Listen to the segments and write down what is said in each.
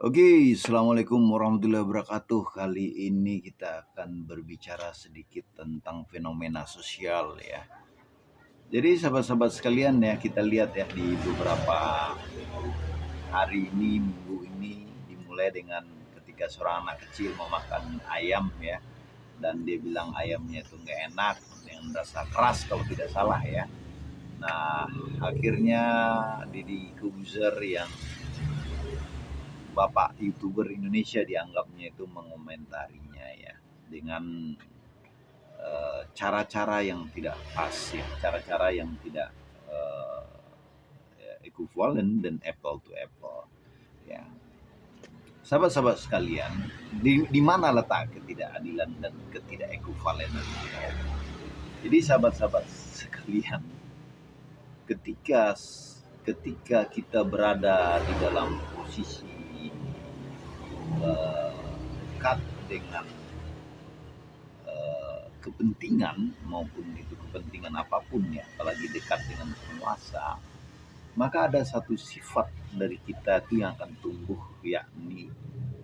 Oke, Assalamualaikum warahmatullahi wabarakatuh. Kali ini kita akan berbicara sedikit tentang fenomena sosial ya. Jadi sahabat-sahabat sekalian ya, kita lihat ya di beberapa hari ini, minggu ini dimulai dengan ketika seorang anak kecil memakan ayam ya. Dan dia bilang ayamnya itu nggak enak, dengan rasa keras kalau tidak salah ya. Nah, akhirnya Deddy Corbuzier yang bapak youtuber Indonesia dianggapnya itu mengomentarinya ya dengan cara-cara yang tidak pas ya, cara-cara yang tidak uh, equivalent dan apple to apple ya. Sahabat-sahabat sekalian, di mana letak ketidakadilan dan ketidakekuivalenan ya? Jadi sahabat-sahabat sekalian, ketika ketika kita berada di dalam posisi dekat dengan kepentingan, maupun itu kepentingan apapun ya, apalagi dekat dengan penguasa, maka ada satu sifat dari kita itu yang akan tumbuh, yakni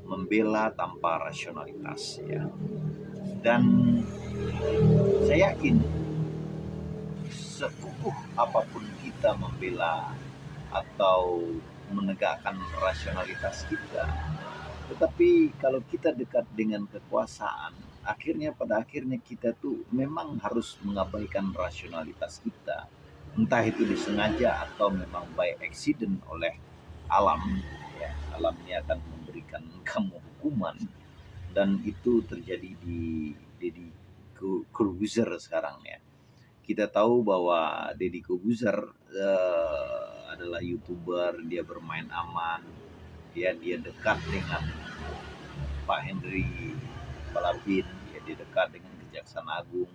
membela tanpa rasionalitas ya. Dan saya yakin sekukuh apapun kita membela atau menegakkan rasionalitas kita, tetapi kalau kita dekat dengan kekuasaan, pada akhirnya kita tuh memang harus mengabaikan rasionalitas kita. Entah itu disengaja atau memang by accident oleh alam, ya, alamnya akan memberikan kamu hukuman. Dan itu terjadi di Corbuzier sekarang ya. Kita tahu bahwa Deddy Corbuzier adalah youtuber, dia bermain aman, dia dekat dengan Pak Henry Balabin, ya, dia dekat dengan Kejaksaan Agung.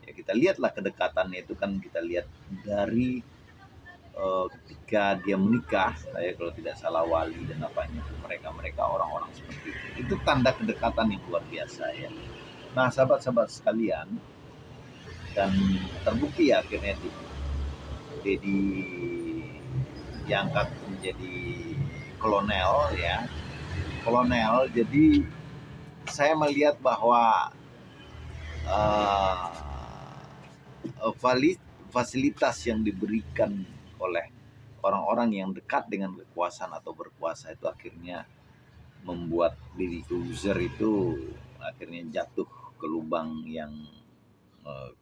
Ya, kita lihatlah kedekatannya itu, kan kita lihat dari ketika dia menikah, saya kalau tidak salah wali dan apanya itu, mereka orang-orang seperti itu tanda kedekatan yang luar biasa ya. Nah sahabat-sahabat sekalian, dan terbukti ya akhirnya Dedi diangkat menjadi kolonel ya, kolonel. Jadi saya melihat bahwa uh, fasilitas yang diberikan oleh orang-orang yang dekat dengan kekuasaan atau berkuasa itu akhirnya membuat Deddy Corbuzier itu akhirnya jatuh ke lubang yang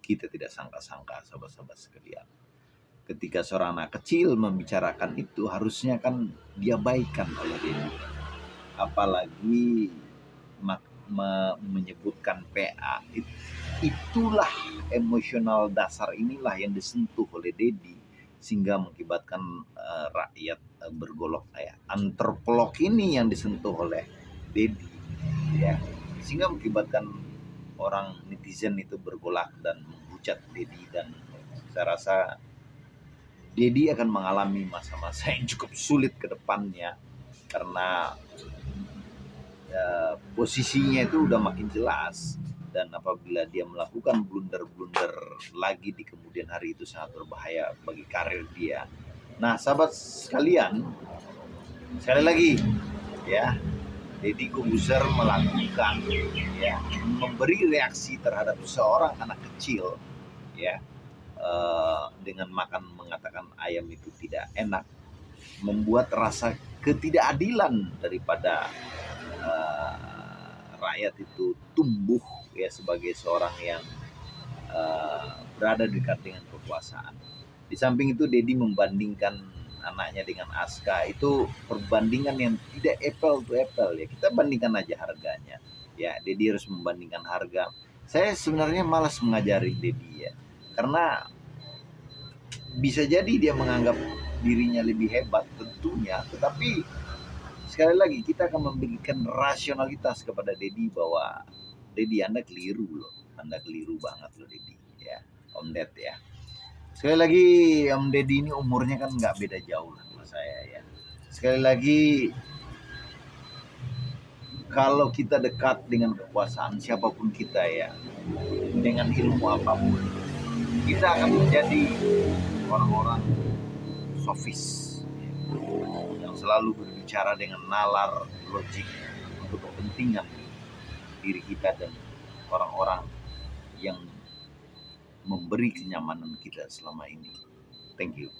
kita tidak sangka-sangka, sahabat-sahabat sekalian. Ketika seorang anak kecil membicarakan itu, harusnya kan diabaikan oleh dia. Apalagi menyebutkan PA, itulah emosional dasar inilah yang disentuh oleh Dedi, sehingga mengakibatkan rakyat bergolak ya. Antropolog ini yang disentuh oleh Dedi ya, sehingga mengakibatkan orang netizen itu bergolak dan menghujat Dedi. Dan saya rasa Dedi akan mengalami masa-masa yang cukup sulit ke depannya, karena posisinya itu udah makin jelas. Dan apabila dia melakukan blunder-blunder lagi di kemudian hari, itu sangat berbahaya bagi karir dia. Nah sahabat sekalian, sekali lagi ya, Deddy Corbuzier melakukan ya, memberi reaksi terhadap seorang anak kecil ya, dengan mengatakan ayam itu tidak enak, membuat rasa ketidakadilan daripada rakyat itu tumbuh ya, sebagai seorang yang berada dekat dengan kekuasaan. Di samping itu Dedi membandingkan anaknya dengan Aska, itu perbandingan yang tidak apple to apple ya. Kita bandingkan aja harganya ya. Dedi harus membandingkan harga. Saya sebenarnya malas mengajari Dedi ya, karena bisa jadi dia menganggap dirinya lebih hebat tentunya, tetapi sekali lagi kita akan memberikan rasionalitas kepada Dedi bahwa Dedi, Anda keliru loh, Anda keliru banget loh Dedi ya, Om Ded ya. Sekali lagi Om Dedi ini umurnya kan nggak beda jauh lah sama saya ya. Sekali lagi, kalau kita dekat dengan kekuasaan siapapun kita ya, dengan ilmu apapun, kita akan menjadi orang-orang sofis, yang selalu berbicara dengan nalar logik untuk kepentingan diri kita dan orang-orang yang memberi kenyamanan kita selama ini. Thank you.